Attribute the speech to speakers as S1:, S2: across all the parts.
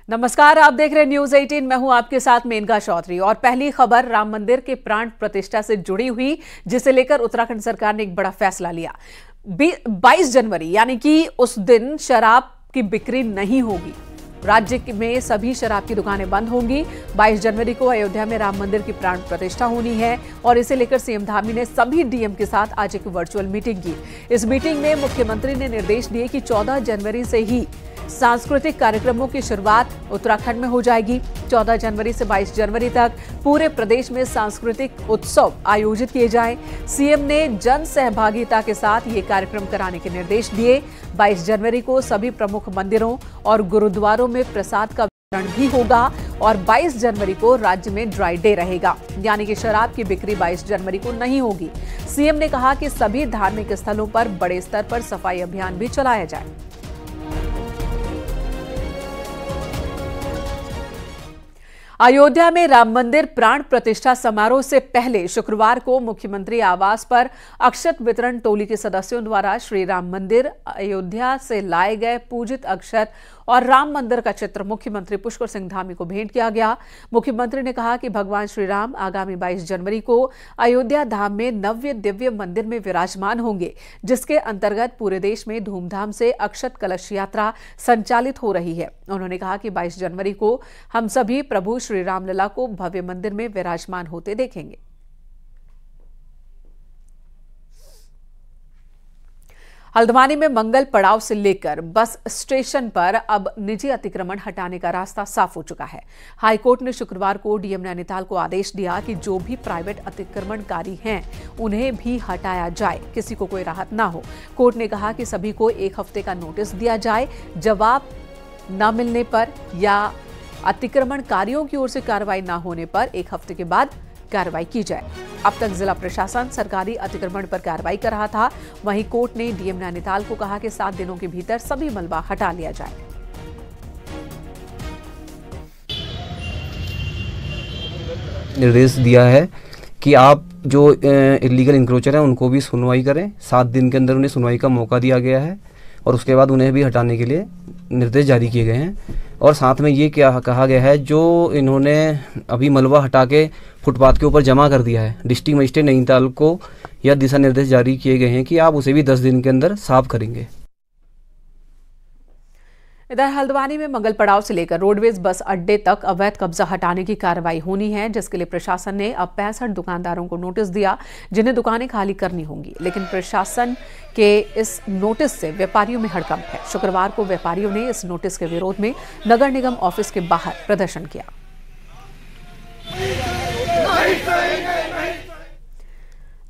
S1: नमस्कार, आप देख रहे हैं न्यूज 18। मैं हूं आपके साथ मेनका चौधरी और पहली खबर राम मंदिर के प्राण प्रतिष्ठा से जुड़ी हुई, जिसे लेकर उत्तराखंड सरकार ने एक बड़ा फैसला लिया। 22 जनवरी यानी कि उस दिन शराब की बिक्री नहीं होगी। राज्य में सभी शराब की दुकानें बंद होंगी। 22 जनवरी को अयोध्या में राम मंदिर की प्राण प्रतिष्ठा होनी है और इसे लेकर सीएम धामी ने सभी डीएम के साथ आज एक वर्चुअल मीटिंग की। इस मीटिंग में मुख्यमंत्री ने निर्देश दिए कि 14 जनवरी से ही सांस्कृतिक कार्यक्रमों की शुरुआत उत्तराखंड में हो जाएगी। 14 जनवरी से 22 जनवरी तक पूरे प्रदेश में सांस्कृतिक उत्सव आयोजित किए जाएं। सीएम ने जन सहभागिता के साथ ये कार्यक्रम कराने के निर्देश दिए। 22 जनवरी को सभी प्रमुख मंदिरों और गुरुद्वारों में प्रसाद का वितरण भी होगा और 22 जनवरी को राज्य में ड्राई डे रहेगा, यानी कि शराब की बिक्री 22 जनवरी को नहीं होगी। सीएम ने कहा कि सभी धार्मिक स्थलों पर बड़े स्तर पर सफाई अभियान भी चलाया जाए। अयोध्या में राम मंदिर प्राण प्रतिष्ठा समारोह से पहले शुक्रवार को मुख्यमंत्री आवास पर अक्षत वितरण टोली के सदस्यों द्वारा श्री राम मंदिर अयोध्या से लाए गए पूजित अक्षत और राम मंदिर का चित्र मुख्यमंत्री पुष्कर सिंह धामी को भेंट किया गया। मुख्यमंत्री ने कहा कि भगवान श्री राम आगामी 22 जनवरी को अयोध्या धाम में नव्य दिव्य मंदिर में विराजमान होंगे, जिसके अंतर्गत पूरे देश में धूमधाम से अक्षत कलश यात्रा संचालित हो रही है। उन्होंने कहा कि 22 जनवरी को हम सभी प्रभु श्री रामलला को भव्य मंदिर में विराजमान होते देखेंगे। हल्द्वानी में मंगल पड़ाव से लेकर बस स्टेशन पर अब निजी अतिक्रमण हटाने का रास्ता साफ हो चुका है। हाईकोर्ट ने शुक्रवार को डीएम नैनीताल को आदेश दिया कि जो भी प्राइवेट अतिक्रमणकारी हैं उन्हें भी हटाया जाए, किसी को कोई राहत ना हो। कोर्ट ने कहा कि सभी को 1 हफ्ते का नोटिस दिया जाए। जवाब न मिलने पर या अतिक्रमणकारियों की ओर से कार्रवाई न होने पर 1 हफ्ते के बाद कार्रवाई की जाए। अब तक जिला प्रशासन सरकारी अतिक्रमण पर कार्रवाई कर रहा था। वहीं कोर्ट ने डीएम नैनीताल को कहा कि 7 दिनों के भीतर सभी मलबा हटा लिया जाए।
S2: निर्देश दिया है कि आप जो इलीगल इंक्रोचर हैं उनको भी सुनवाई करें। 7 दिन के अंदर उन्हें सुनवाई का मौका दिया गया है और उसके बाद उन्हें भी हटाने के लिए निर्देश जारी किए गए हैं। और साथ में ये क्या कहा गया है, जो इन्होंने अभी मलबा हटा के फुटपाथ के ऊपर जमा कर दिया है, डिस्ट्रिक्ट मजिस्ट्रेट नैनीताल को यह दिशा निर्देश जारी किए गए हैं कि आप उसे भी 10 दिन के अंदर साफ करेंगे।
S1: इधर हल्द्वानी में मंगल पड़ाव से लेकर रोडवेज बस अड्डे तक अवैध कब्जा हटाने की कार्रवाई होनी है, जिसके लिए प्रशासन ने अब 65 दुकानदारों को नोटिस दिया, जिन्हें दुकानें खाली करनी होंगी। लेकिन प्रशासन के इस नोटिस से व्यापारियों में हड़कंप है। शुक्रवार को व्यापारियों ने इस नोटिस के विरोध में नगर निगम ऑफिस के बाहर प्रदर्शन किया।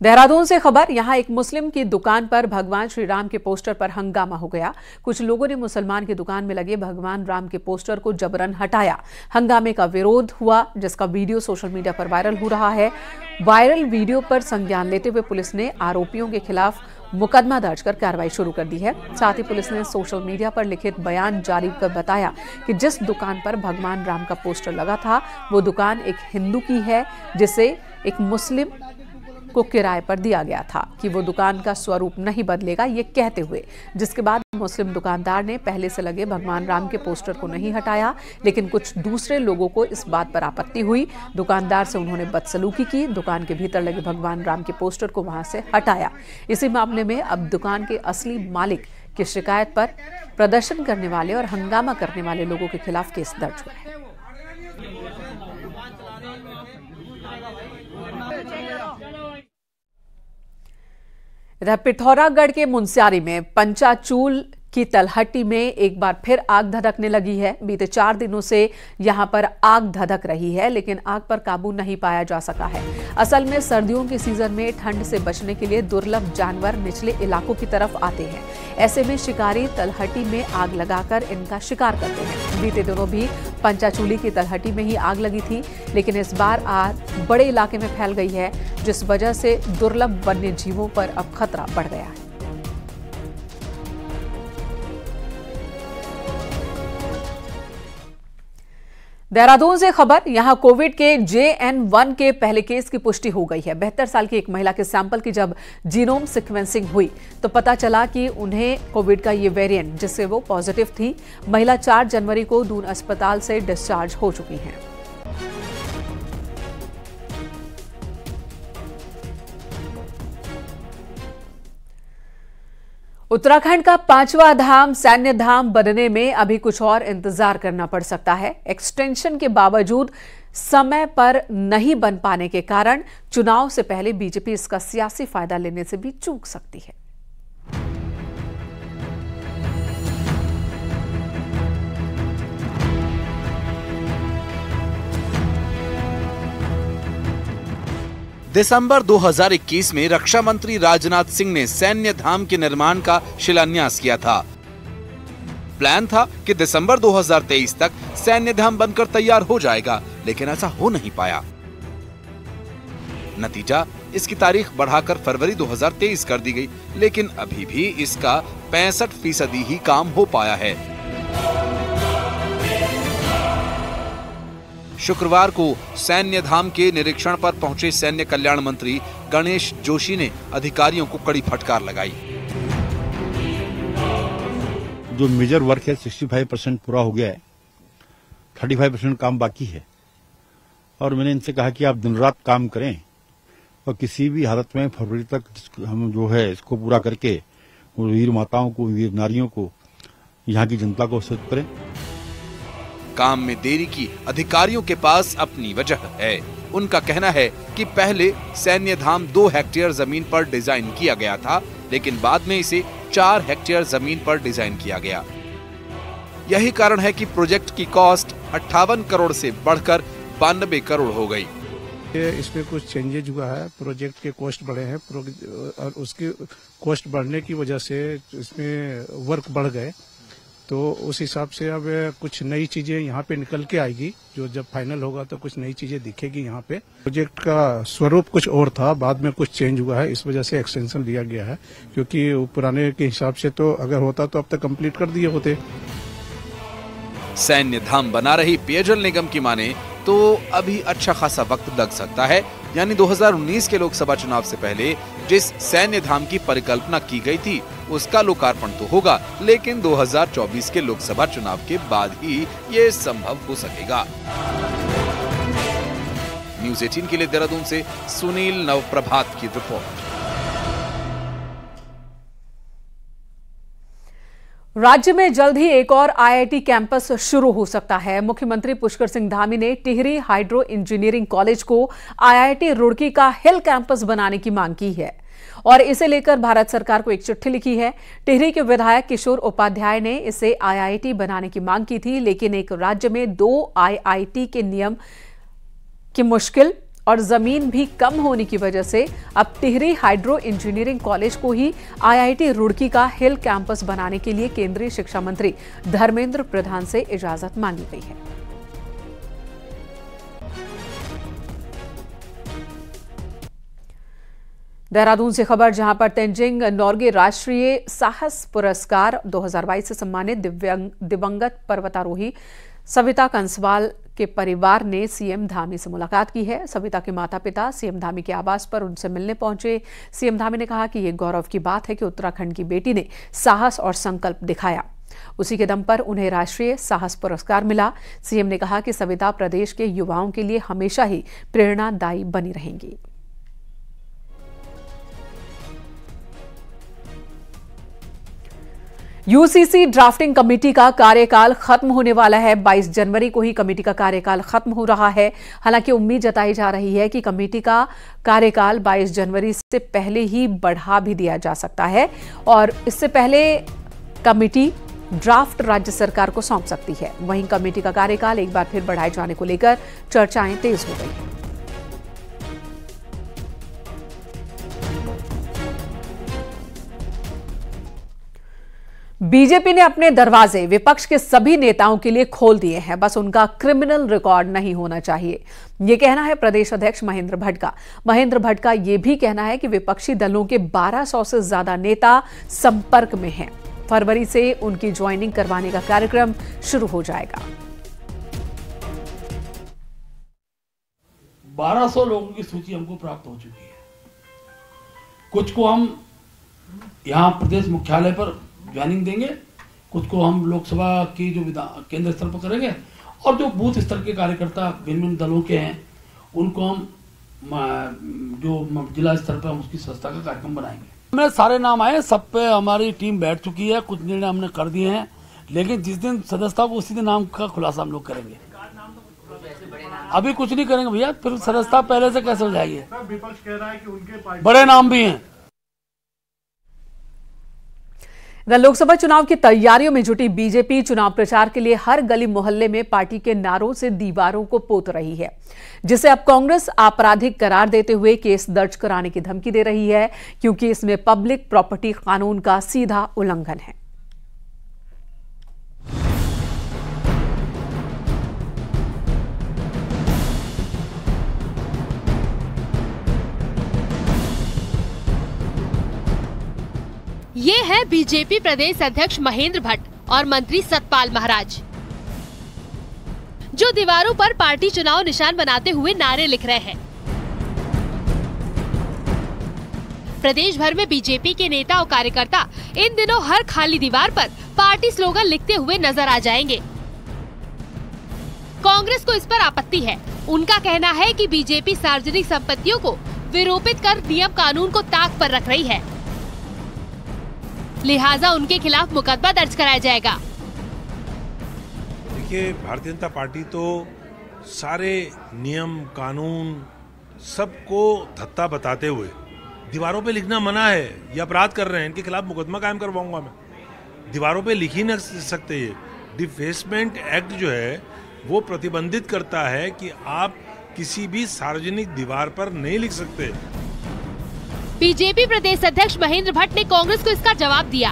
S1: देहरादून से खबर, यहां एक मुस्लिम की दुकान पर भगवान श्री राम के पोस्टर पर हंगामा हो गया। कुछ लोगों ने मुसलमान की दुकान में लगे भगवान राम के पोस्टर को जबरन हटाया। हंगामे का विरोध हुआ, जिसका वीडियो सोशल मीडिया पर वायरल हो रहा है। वायरल वीडियो पर संज्ञान लेते हुए पुलिस ने आरोपियों के खिलाफ मुकदमा दर्ज कर कार्रवाई शुरू कर दी है। साथ ही पुलिस ने सोशल मीडिया पर लिखित बयान जारी कर बताया कि जिस दुकान पर भगवान राम का पोस्टर लगा था वो दुकान एक हिंदू की है, जिसे एक मुस्लिम को किराए पर दिया गया था कि वो दुकान का स्वरूप नहीं बदलेगा, ये कहते हुए, जिसके बाद मुस्लिम दुकानदार ने पहले से लगे भगवान राम के पोस्टर को नहीं हटाया। लेकिन कुछ दूसरे लोगों को इस बात पर आपत्ति हुई। दुकानदार से उन्होंने बदसलूकी की, दुकान के भीतर लगे भगवान राम के पोस्टर को वहां से हटाया। इसी मामले में अब दुकान के असली मालिक की शिकायत पर प्रदर्शन करने वाले और हंगामा करने वाले लोगों के खिलाफ केस दर्ज हुआ है। इधर पिथौरागढ़ के मुनस्यारी में पंचाचूल की तलहटी में एक बार फिर आग धधकने लगी है। बीते 4 दिनों से यहां पर आग धधक रही है, लेकिन आग पर काबू नहीं पाया जा सका है। असल में सर्दियों के सीजन में ठंड से बचने के लिए दुर्लभ जानवर निचले इलाकों की तरफ आते हैं। ऐसे में शिकारी तलहटी में आग लगाकर इनका शिकार करते हैं। बीते दिनों भी पंचाचूली की तलहटी में ही आग लगी थी, लेकिन इस बार आग बड़े इलाके में फैल गई है, जिस वजह से दुर्लभ वन्य जीवों पर अब खतरा बढ़ गया है। देहरादून से खबर, यहां कोविड के JN1 के पहले केस की पुष्टि हो गई है। 72 साल की एक महिला के सैंपल की जब जीनोम सीक्वेंसिंग हुई तो पता चला कि उन्हें कोविड का ये वेरिएंट, जिससे वो पॉजिटिव थी। महिला 4 जनवरी को दून अस्पताल से डिस्चार्ज हो चुकी हैं। उत्तराखंड का 5वां धाम सैन्य धाम बनने में अभी कुछ और इंतजार करना पड़ सकता है। एक्सटेंशन के बावजूद समय पर नहीं बन पाने के कारण चुनाव से पहले बीजेपी इसका सियासी फायदा लेने से भी चूक सकती है।
S3: दिसंबर 2021 में रक्षा मंत्री राजनाथ सिंह ने सैन्य धाम के निर्माण का शिलान्यास किया था। प्लान था कि दिसंबर 2023 तक सैन्य धाम बनकर तैयार हो जाएगा, लेकिन ऐसा हो नहीं पाया। नतीजा, इसकी तारीख बढ़ाकर फरवरी 2023 कर दी गई, लेकिन अभी भी इसका 65% ही काम हो पाया है। शुक्रवार को सैन्य धाम के निरीक्षण पर पहुंचे सैन्य कल्याण मंत्री गणेश जोशी ने अधिकारियों को कड़ी फटकार लगाई।
S4: जो मेजर वर्क है 65% पूरा हो गया है, 35% काम बाकी है और मैंने इनसे कहा कि आप दिन रात काम करें और किसी भी हालत में फरवरी तक हम जो है इसको पूरा करके वीर माताओं को, वीर नारियों को, यहाँ की जनता को अवसर करें।
S3: काम में देरी की अधिकारियों के पास अपनी वजह है। उनका कहना है कि पहले सैन्य धाम 2 हेक्टेयर जमीन पर डिजाइन किया गया था, लेकिन बाद में इसे 4 हेक्टेयर जमीन पर डिजाइन किया गया। यही कारण है कि प्रोजेक्ट की कॉस्ट 58 करोड़ से बढ़कर 92 करोड़ हो गई।
S5: इसमें कुछ चेंजेज हुआ है, प्रोजेक्ट के कॉस्ट बढ़े हैं और उसकी कॉस्ट बढ़ने की वजह से इसमें वर्क बढ़ गए, तो उस हिसाब से अब कुछ नई चीजें यहाँ पे निकल के आएगी। जो जब फाइनल होगा तो कुछ नई चीजें दिखेगी यहाँ पे। प्रोजेक्ट का स्वरूप कुछ और था, बाद में कुछ चेंज हुआ है, इस वजह से एक्सटेंशन दिया गया है, क्योंकि पुराने के हिसाब से तो अगर होता तो अब तक कंप्लीट कर दिए होते।
S3: सैन्य धाम बना रही पेयजल निगम की माने तो अभी अच्छा खासा वक्त लग सकता है। यानी 2019 के लोकसभा चुनाव से पहले जिस सैन्य धाम की परिकल्पना की गई थी उसका लोकार्पण तो होगा, लेकिन 2024 के लोकसभा चुनाव के बाद ही ये संभव हो सकेगा। न्यूज़ 18 के लिए देहरादून से सुनील नवप्रभात की रिपोर्ट।
S1: राज्य में जल्द ही एक और IIT कैंपस शुरू हो सकता है। मुख्यमंत्री पुष्कर सिंह धामी ने टिहरी हाइड्रो इंजीनियरिंग कॉलेज को IIT रुड़की का हिल कैंपस बनाने की मांग की है और इसे लेकर भारत सरकार को एक चिट्ठी लिखी है। टिहरी के विधायक किशोर उपाध्याय ने इसे IIT बनाने की मांग की थी, लेकिन एक राज्य में 2 IIT के नियम की मुश्किल और जमीन भी कम होने की वजह से अब टिहरी हाइड्रो इंजीनियरिंग कॉलेज को ही IIT रुड़की का हिल कैंपस बनाने के लिए केंद्रीय शिक्षा मंत्री धर्मेंद्र प्रधान से इजाजत मांगी गई है। देहरादून से खबर, जहां पर तेंजिंग नोर्गे राष्ट्रीय साहस पुरस्कार 2022 से सम्मानित दिवंगत पर्वतारोही सविता कंसवाल के परिवार ने सीएम धामी से मुलाकात की है। सविता के माता पिता सीएम धामी के आवास पर उनसे मिलने पहुंचे। सीएम धामी ने कहा कि यह गौरव की बात है कि उत्तराखंड की बेटी ने साहस और संकल्प दिखाया। उसी के दम पर उन्हें राष्ट्रीय साहस पुरस्कार मिला। सीएम ने कहा कि सविता प्रदेश के युवाओं के लिए हमेशा ही प्रेरणादायी बनी रहेंगी। यूसीसी ड्राफ्टिंग कमेटी का कार्यकाल खत्म होने वाला है। 22 जनवरी को ही कमेटी का कार्यकाल खत्म हो रहा है। हालांकि उम्मीद जताई जा रही है कि कमेटी का कार्यकाल 22 जनवरी से पहले ही बढ़ा भी दिया जा सकता है और इससे पहले कमेटी ड्राफ्ट राज्य सरकार को सौंप सकती है। वहीं कमेटी का कार्यकाल एक बार फिर बढ़ाए जाने को लेकर चर्चाएं तेज हो गई हैं। बीजेपी ने अपने दरवाजे विपक्ष के सभी नेताओं के लिए खोल दिए हैं, बस उनका क्रिमिनल रिकॉर्ड नहीं होना चाहिए। यह कहना है प्रदेश अध्यक्ष महेंद्र भट्ट का। महेंद्र भट्ट का यह भी कहना है कि विपक्षी दलों के 1200 से ज्यादा नेता संपर्क में हैं। फरवरी से उनकी ज्वाइनिंग करवाने का कार्यक्रम शुरू हो जाएगा।
S6: 1200 लोगों की सूची हमको प्राप्त हो चुकी है। कुछ को हम यहाँ प्रदेश मुख्यालय पर ज्वाइनिंग देंगे, कुछ को हम लोकसभा की जो केंद्र स्तर पर करेंगे, और जो बूथ स्तर के कार्यकर्ता भिन्न भिन्न दलों के हैं उनको हम जो जिला स्तर पर हम उसकी संस्था का कार्यक्रम बनाएंगे। हमें सारे नाम आए, सब पे हमारी टीम बैठ चुकी है, कुछ निर्णय हमने कर दिए हैं, लेकिन जिस दिन सदस्यता को उसी दिन नाम का खुलासा हम लोग करेंगे। अभी कुछ नहीं करेंगे भैया, फिर सदस्यता पहले से कैसे हो जाएगी।
S5: विपक्ष कह रहा है कि उनके
S6: बड़े नाम भी हैं।
S1: लोकसभा चुनाव की तैयारियों में जुटी बीजेपी चुनाव प्रचार के लिए हर गली मोहल्ले में पार्टी के नारों से दीवारों को पोत रही है, जिसे अब कांग्रेस आपराधिक करार देते हुए केस दर्ज कराने की धमकी दे रही है, क्योंकि इसमें पब्लिक प्रॉपर्टी कानून का सीधा उल्लंघन है।
S7: ये है बीजेपी प्रदेश अध्यक्ष महेंद्र भट्ट और मंत्री सतपाल महाराज, जो दीवारों पर पार्टी चुनाव निशान बनाते हुए नारे लिख रहे हैं। प्रदेश भर में बीजेपी के नेता और कार्यकर्ता इन दिनों हर खाली दीवार पर पार्टी स्लोगन लिखते हुए नजर आ जाएंगे। कांग्रेस को इस पर आपत्ति है। उनका कहना है कि बीजेपी सार्वजनिक संपत्तियों को विरूपित कर नियम कानून को ताक पर रख रही है, लिहाजा उनके खिलाफ मुकदमा दर्ज कराया जाएगा।
S8: देखिए, भारतीय जनता पार्टी तो सारे नियम कानून सबको धत्ता बताते हुए दीवारों पे लिखना मना है, ये अपराध कर रहे हैं, इनके खिलाफ मुकदमा कायम करवाऊंगा मैं। दीवारों पे लिख ही नहीं सकते। ये डिफेसमेंट एक्ट जो है वो प्रतिबंधित करता है कि आप किसी भी सार्वजनिक दीवार पर नहीं लिख सकते।
S7: बीजेपी प्रदेश अध्यक्ष महेंद्र भट्ट ने कांग्रेस को इसका जवाब दिया।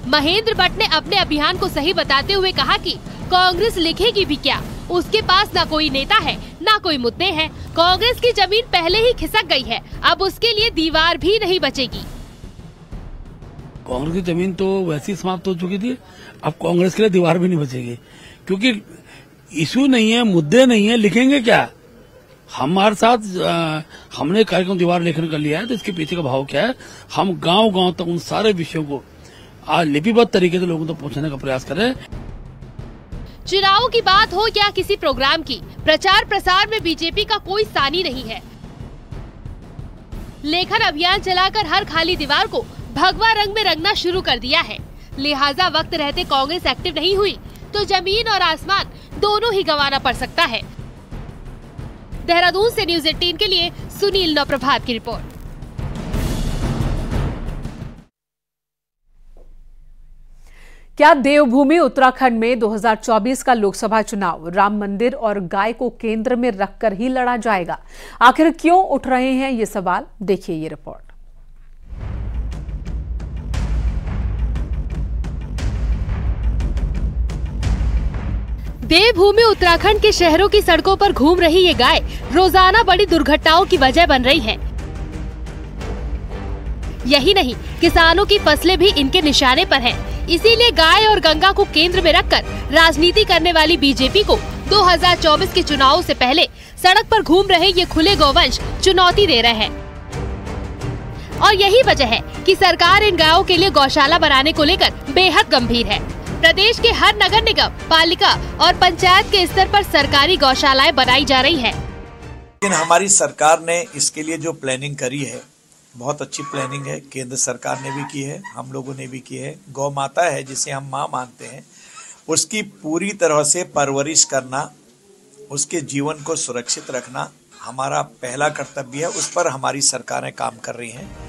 S7: महेंद्र भट्ट ने अपने अभियान को सही बताते हुए कहा कि कांग्रेस लिखेगी भी क्या, उसके पास ना कोई नेता है ना कोई मुद्दे हैं। कांग्रेस की जमीन पहले ही खिसक गई है, अब उसके लिए दीवार भी नहीं बचेगी।
S6: कांग्रेस की जमीन तो वैसी समाप्त हो चुकी थी, अब कांग्रेस के लिए दीवार भी नहीं बचेगी, क्योंकि इशू नहीं है, मुद्दे नहीं है, लिखेंगे क्या। हमारे साथ हमने कार्यक्रम दीवार लेखन कर लिया है, तो इसके पीछे का भाव क्या है, हम गांव गांव तक उन सारे विषयों को लिपिबद्ध तरीके से लोगों तक पहुंचाने का प्रयास करें।
S7: चुनाव की बात हो या किसी प्रोग्राम की, प्रचार प्रसार में बीजेपी का कोई सानी नहीं है। लेखन अभियान चलाकर हर खाली दीवार को भगवा रंग में रंगना शुरू कर दिया है, लिहाजा वक्त रहते कांग्रेस एक्टिव नहीं हुई तो जमीन और आसमान दोनों ही गंवाना पड़ सकता है। देहरादून से न्यूज़ 18 के लिए सुनील नवप्रभात की रिपोर्ट।
S1: क्या देवभूमि उत्तराखंड में 2024 का लोकसभा चुनाव राम मंदिर और गाय को केंद्र में रखकर ही लड़ा जाएगा? आखिर क्यों उठ रहे हैं ये सवाल, देखिए ये रिपोर्ट।
S7: देवभूमि उत्तराखंड के शहरों की सड़कों पर घूम रही ये गाय रोजाना बड़ी दुर्घटनाओं की वजह बन रही है। यही नहीं, किसानों की फसलें भी इनके निशाने पर हैं। इसीलिए गाय और गंगा को केंद्र में रखकर राजनीति करने वाली बीजेपी को 2024 के चुनावों से पहले सड़क पर घूम रहे ये खुले गौवंश चुनौती दे रहे हैं। और यही वजह है कि सरकार इन गायों के लिए गौशाला बनाने को लेकर बेहद गंभीर है। प्रदेश के हर नगर निगम, पालिका और पंचायत के स्तर पर सरकारी गौशालाएं बनाई जा रही है।
S9: लेकिन हमारी सरकार ने इसके लिए जो प्लानिंग करी है, बहुत अच्छी प्लानिंग है। केंद्र सरकार ने भी की है, हम लोगों ने भी की है। गौ माता है जिसे हम माँ मानते हैं, उसकी पूरी तरह से परवरिश करना, उसके जीवन को सुरक्षित रखना हमारा पहला कर्तव्य है। उस पर हमारी सरकारें काम कर रही हैं।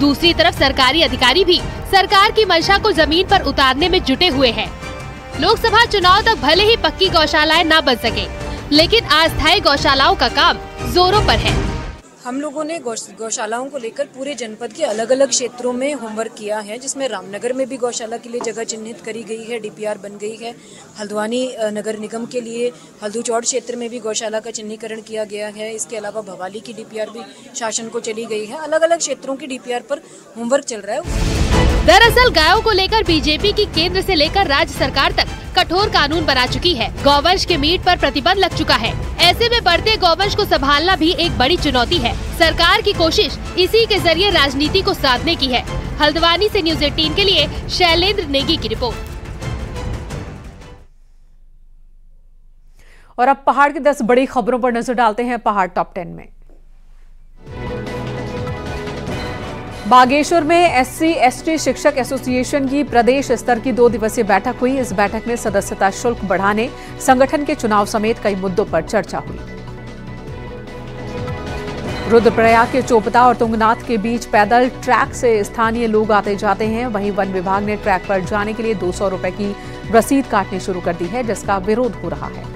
S7: दूसरी तरफ सरकारी अधिकारी भी सरकार की मंशा को जमीन पर उतारने में जुटे हुए हैं। लोकसभा चुनाव तक भले ही पक्की गौशालाएं न बन सके, लेकिन अस्थायी गौशालाओं का काम जोरों पर है।
S10: हम लोगों ने गौशालाओं को लेकर पूरे जनपद के अलग अलग क्षेत्रों में होमवर्क किया है, जिसमें रामनगर में भी गौशाला के लिए जगह चिन्हित करी गई है, डीपीआर बन गई है। हल्द्वानी नगर निगम के लिए हल्दू चौड़ क्षेत्र में भी गौशाला का चिन्हीकरण किया गया है। इसके अलावा भवाली की डीपीआर भी शासन को चली गई है। अलग अलग क्षेत्रों की डीपीआर पर होमवर्क चल रहा है।
S7: दरअसल गायों को लेकर बीजेपी की केंद्र से लेकर राज्य सरकार तक कठोर कानून बना चुकी है। गौवंश के मीट पर प्रतिबंध लग चुका है। ऐसे में बढ़ते गौवंश को संभालना भी एक बड़ी चुनौती है। सरकार की कोशिश इसी के जरिए राजनीति को साधने की है। हल्द्वानी से न्यूज़ 18 के लिए शैलेंद्र नेगी की रिपोर्ट।
S1: और अब पहाड़ की 10 बड़ी खबरों पर नजर डालते हैं पहाड़ टॉप 10 में। बागेश्वर में SC/ST शिक्षक एसोसिएशन की प्रदेश स्तर की 2 दिवसीय बैठक हुई। इस बैठक में सदस्यता शुल्क बढ़ाने, संगठन के चुनाव समेत कई मुद्दों पर चर्चा हुई। रुद्रप्रयाग के चोपता और तुंगनाथ के बीच पैदल ट्रैक से स्थानीय लोग आते जाते हैं। वहीं वन विभाग ने ट्रैक पर जाने के लिए 200 रुपए की रसीद काटनी शुरू कर दी है, जिसका विरोध हो रहा है।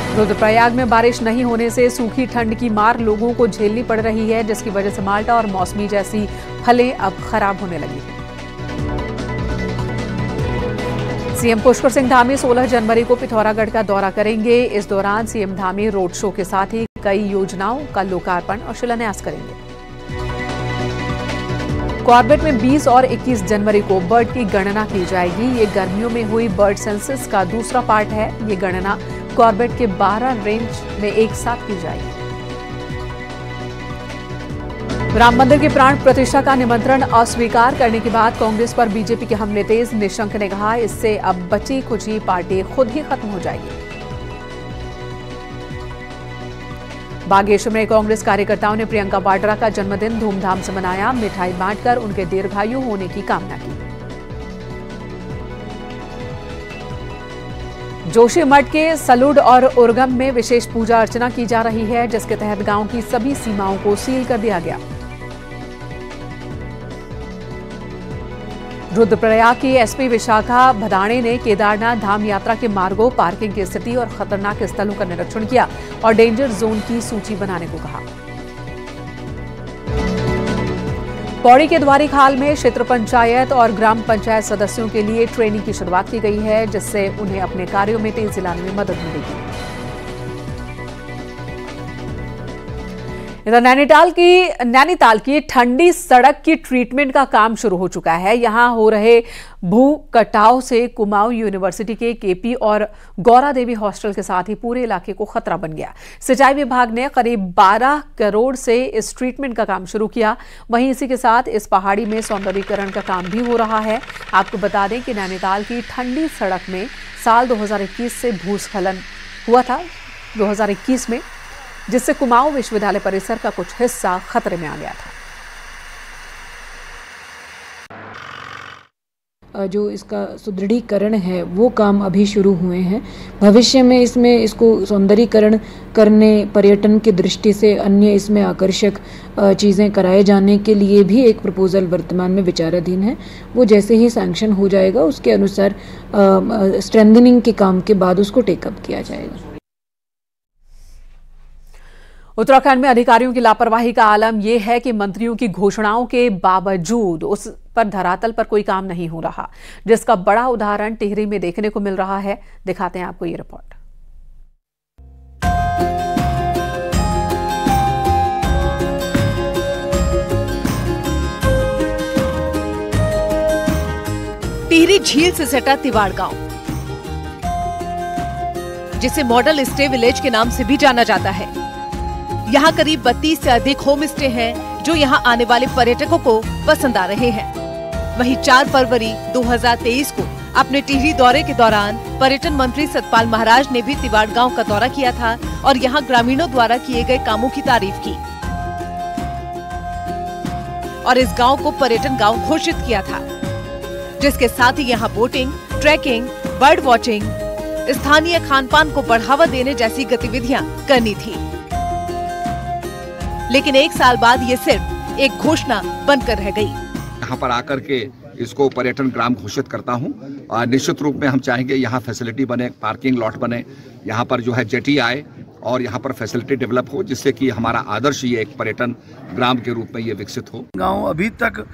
S1: रुद्रप्रयाग में बारिश नहीं होने से सूखी ठंड की मार लोगों को झेलनी पड़ रही है, जिसकी वजह से माल्टा और मौसमी जैसी फलें अब खराब होने लगी हैं। सीएम पुष्कर सिंह धामी 16 जनवरी को पिथौरागढ़ का दौरा करेंगे। इस दौरान सीएम धामी रोड शो के साथ ही कई योजनाओं का लोकार्पण और शिलान्यास करेंगे। कॉर्बेट में 20 और 21 जनवरी को बर्ड की गणना की जाएगी। ये गर्मियों में हुई बर्ड सेंसस का दूसरा पार्ट है। ये गणना कॉर्बेट के 12 रेंज में एक साथ की जाएगी। राम मंदिर की प्राण प्रतिष्ठा का निमंत्रण अस्वीकार करने के बाद कांग्रेस पर बीजेपी के हमले तेज। निशंक ने कहा, इससे अब बची खुची पार्टी खुद ही खत्म हो जाएगी। बागेश्वर में कांग्रेस कार्यकर्ताओं ने प्रियंका वाड्रा का जन्मदिन धूमधाम से मनाया। मिठाई बांटकर उनके दीर्घायु होने की कामना की। जोशीमठ के सलुड और उर्गम में विशेष पूजा अर्चना की जा रही है, जिसके तहत गांव की सभी सीमाओं को सील कर दिया गया। रुद्रप्रयाग की एसपी विशाखा भदाणे ने केदारनाथ धाम यात्रा के मार्गों, पार्किंग की स्थिति और खतरनाक स्थलों का निरीक्षण किया और डेंजर जोन की सूची बनाने को कहा। पौड़ी के द्वारीखाल में क्षेत्र पंचायत और ग्राम पंचायत सदस्यों के लिए ट्रेनिंग की शुरुआत की गई है, जिससे उन्हें अपने कार्यों में तेजी लाने में मदद मिलेगी। इधर नैनीताल की ठंडी सड़क की ट्रीटमेंट का काम शुरू हो चुका है। यहां हो रहे भू कटाव से कुमाऊं यूनिवर्सिटी के केपी और गौरा देवी हॉस्टल के साथ ही पूरे इलाके को खतरा बन गया। सिंचाई विभाग ने करीब 12 करोड़ से इस ट्रीटमेंट का काम शुरू किया। वहीं इसी के साथ इस पहाड़ी में सौंदर्यीकरण का काम भी हो रहा है। आपको बता दें कि नैनीताल की ठंडी सड़क में साल 2021 से भूस्खलन हुआ था 2021 में, जिससे कुमाऊं विश्वविद्यालय परिसर का कुछ हिस्सा खतरे में आ गया था।
S11: जो इसका सुदृढ़ीकरण है वो काम अभी शुरू हुए हैं। भविष्य में इसको सौंदर्यीकरण करने, पर्यटन की दृष्टि से अन्य इसमें आकर्षक चीज़ें कराए जाने के लिए भी एक प्रपोजल वर्तमान में विचाराधीन है। वो जैसे ही सैंक्शन हो जाएगा उसके अनुसार स्ट्रेंथनिंग के काम के बाद उसको टेकअप किया जाएगा।
S1: उत्तराखंड में अधिकारियों की लापरवाही का आलम यह है कि मंत्रियों की घोषणाओं के बावजूद उस पर धरातल पर कोई काम नहीं हो रहा, जिसका बड़ा उदाहरण टिहरी में देखने को मिल रहा है। दिखाते हैं आपको ये रिपोर्ट।
S12: टिहरी झील से सटा तिवाड़ गांव, जिसे मॉडल स्टे विलेज के नाम से भी जाना जाता है। यहाँ करीब 32 से अधिक होम स्टे हैं, जो यहाँ आने वाले पर्यटकों को पसंद आ रहे हैं। वहीं 4 फरवरी 2023 को अपने टिहरी दौरे के दौरान पर्यटन मंत्री सतपाल महाराज ने भी तिवाड़ गांव का दौरा किया था और यहाँ ग्रामीणों द्वारा किए गए कामों की तारीफ की और इस गांव को पर्यटन गांव घोषित किया था, जिसके साथ ही यहाँ बोटिंग, ट्रैकिंग, बर्ड वॉचिंग, स्थानीय खान पान को बढ़ावा देने जैसी गतिविधियाँ करनी थी। लेकिन 1 साल बाद ये सिर्फ एक घोषणा बनकर रह गई।
S13: यहाँ पर आकर के इसको पर्यटन ग्राम घोषित करता हूँ और निश्चित रूप में हम चाहेंगे यहाँ फैसिलिटी बने, पार्किंग लॉट बने, यहाँ पर जो है जेटी आए और यहाँ पर फैसिलिटी डेवलप हो, जिससे कि हमारा आदर्श ये एक पर्यटन ग्राम के रूप में ये विकसित हो।
S14: गांव अभी तक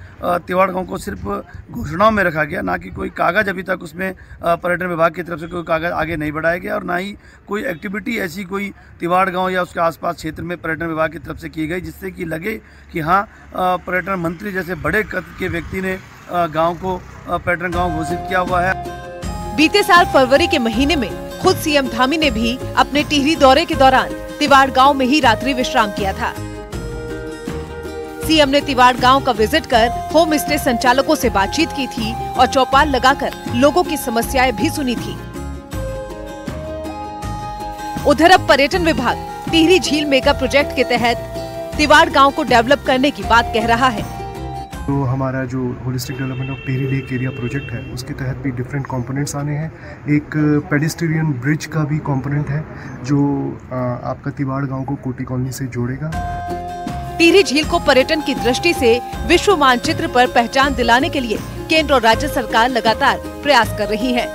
S14: तिवाड़ गांव को सिर्फ घोषणाओं में रखा गया, ना कि कोई कागज अभी तक उसमें पर्यटन विभाग की तरफ से कोई कागज आगे नहीं बढ़ाया गया और ना ही कोई एक्टिविटी ऐसी कोई तिवाड़ गांव या उसके आसपास क्षेत्र में पर्यटन विभाग की तरफ से की गई जिससे कि लगे कि हाँ पर्यटन मंत्री जैसे बड़े कद के व्यक्ति ने गाँव को पर्यटन गाँव घोषित किया हुआ है।
S12: बीते साल फरवरी के महीने में खुद सीएम धामी ने भी अपने टिहरी दौरे के दौरान तिवाड़ गांव में ही रात्रि विश्राम किया था। सीएम ने तिवाड़ गांव का विजिट कर होम स्टे संचालकों से बातचीत की थी और चौपाल लगाकर लोगों की समस्याएं भी सुनी थी। उधर अब पर्यटन विभाग टिहरी झील मेगा प्रोजेक्ट के तहत तिवाड़ गांव को डेवलप करने की बात कह रहा है।
S15: तो हमारा जो holistic development of Tehri lake area project है उसके तहत भी डिफरेंट कंपोनेंट्स आने हैं। एक पेडेस्ट्रियन ब्रिज का भी कंपोनेंट है जो आपका तिवाड़ गांव को कोटी कॉलोनी से जोड़ेगा।
S12: टिहरी झील को पर्यटन की दृष्टि से विश्व मानचित्र पर पहचान दिलाने के लिए केंद्र और राज्य सरकार लगातार प्रयास कर रही है,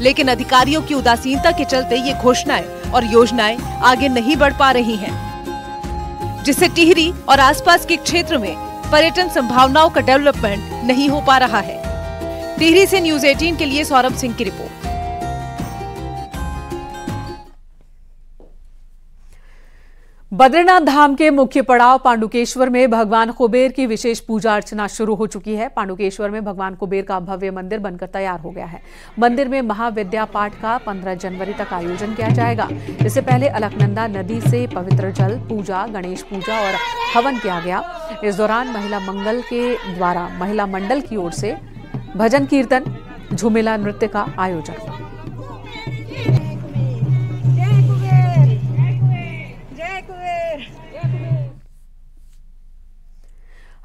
S12: लेकिन अधिकारियों की उदासीनता के चलते ये घोषणाएं और योजनाएं आगे नहीं बढ़ पा रही हैं, जिससे टिहरी और आसपास के क्षेत्र में पर्यटन संभावनाओं का डेवलपमेंट नहीं हो पा रहा है। टिहरी से न्यूज़ 18 के लिए सौरभ सिंह की रिपोर्ट।
S1: बद्रीनाथ धाम के मुख्य पड़ाव पांडुकेश्वर में भगवान कुबेर की विशेष पूजा अर्चना शुरू हो चुकी है। पांडुकेश्वर में भगवान कुबेर का भव्य मंदिर बनकर तैयार हो गया है। मंदिर में महाविद्या पाठ का 15 जनवरी तक आयोजन किया जाएगा। इससे पहले अलकनंदा नदी से पवित्र जल पूजा, गणेश पूजा और हवन किया गया। इस दौरान महिला मंगल के द्वारा महिला मंडल की ओर से भजन कीर्तन, झूमेला नृत्य का आयोजन हुआ।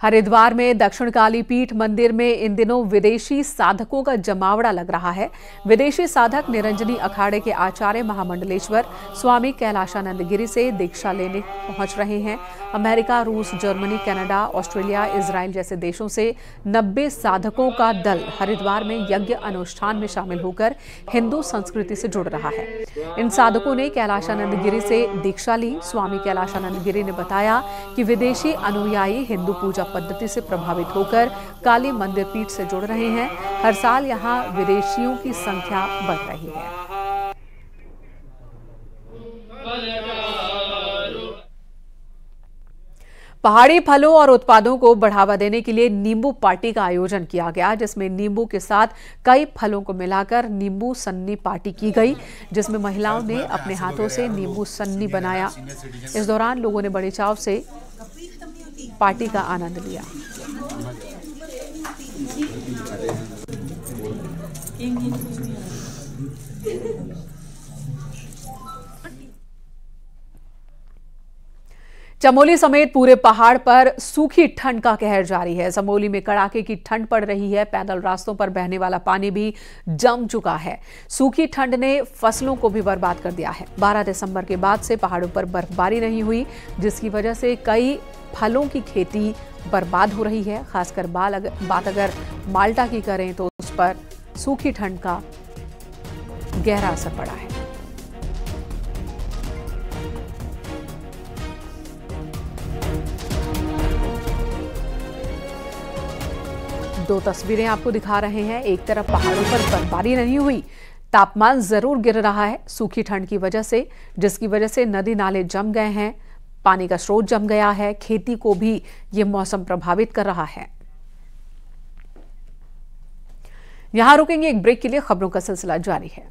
S1: हरिद्वार में दक्षिणकाली पीठ मंदिर में इन दिनों विदेशी साधकों का जमावड़ा लग रहा है। विदेशी साधक निरंजनी अखाड़े के आचार्य महामंडलेश्वर स्वामी कैलाशानंद गिरी से दीक्षा लेने पहुंच रहे हैं। अमेरिका, रूस, जर्मनी, कनाडा, ऑस्ट्रेलिया, इजराइल जैसे देशों से 90 साधकों का दल हरिद्वार में यज्ञ अनुष्ठान में शामिल होकर हिंदू संस्कृति से जुड़ रहा है। इन साधकों ने कैलाशानंद गिरी से दीक्षा ली। स्वामी कैलाशानंद गिरी ने बताया कि विदेशी अनुयायी हिंदू पूजा पद्धति से प्रभावित होकर काली मंदिर पीठ से जुड़ रहे हैं। हर साल यहां विदेशियों की संख्या बढ़ रही है। पहाड़ी फलों और उत्पादों को बढ़ावा देने के लिए नींबू पार्टी का आयोजन किया गया, जिसमें नींबू के साथ कई फलों को मिलाकर नींबू सन्नी पार्टी की गई, जिसमें महिलाओं ने अपने हाथों से नींबू सन्नी बनाया। इस दौरान लोगों ने बड़े चाव से पार्टी का आनंद लिया। चमोली समेत पूरे पहाड़ पर सूखी ठंड का कहर जारी है। चमोली में कड़ाके की ठंड पड़ रही है। पैदल रास्तों पर बहने वाला पानी भी जम चुका है। सूखी ठंड ने फसलों को भी बर्बाद कर दिया है। 12 दिसंबर के बाद से पहाड़ों पर बर्फबारी नहीं हुई, जिसकी वजह से कई फलों की खेती बर्बाद हो रही है। खासकर बात अगर माल्टा की करें तो उस पर सूखी ठंड का गहरा असर पड़ा है। दो तस्वीरें आपको दिखा रहे हैं। एक तरफ पहाड़ों पर बर्फबारी नहीं हुई, तापमान जरूर गिर रहा है सूखी ठंड की वजह से, जिसकी वजह से नदी नाले जम गए हैं, पानी का स्रोत जम गया है। खेती को भी ये मौसम प्रभावित कर रहा है। यहां रुकेंगे एक ब्रेक के लिए, खबरों का सिलसिला जारी है।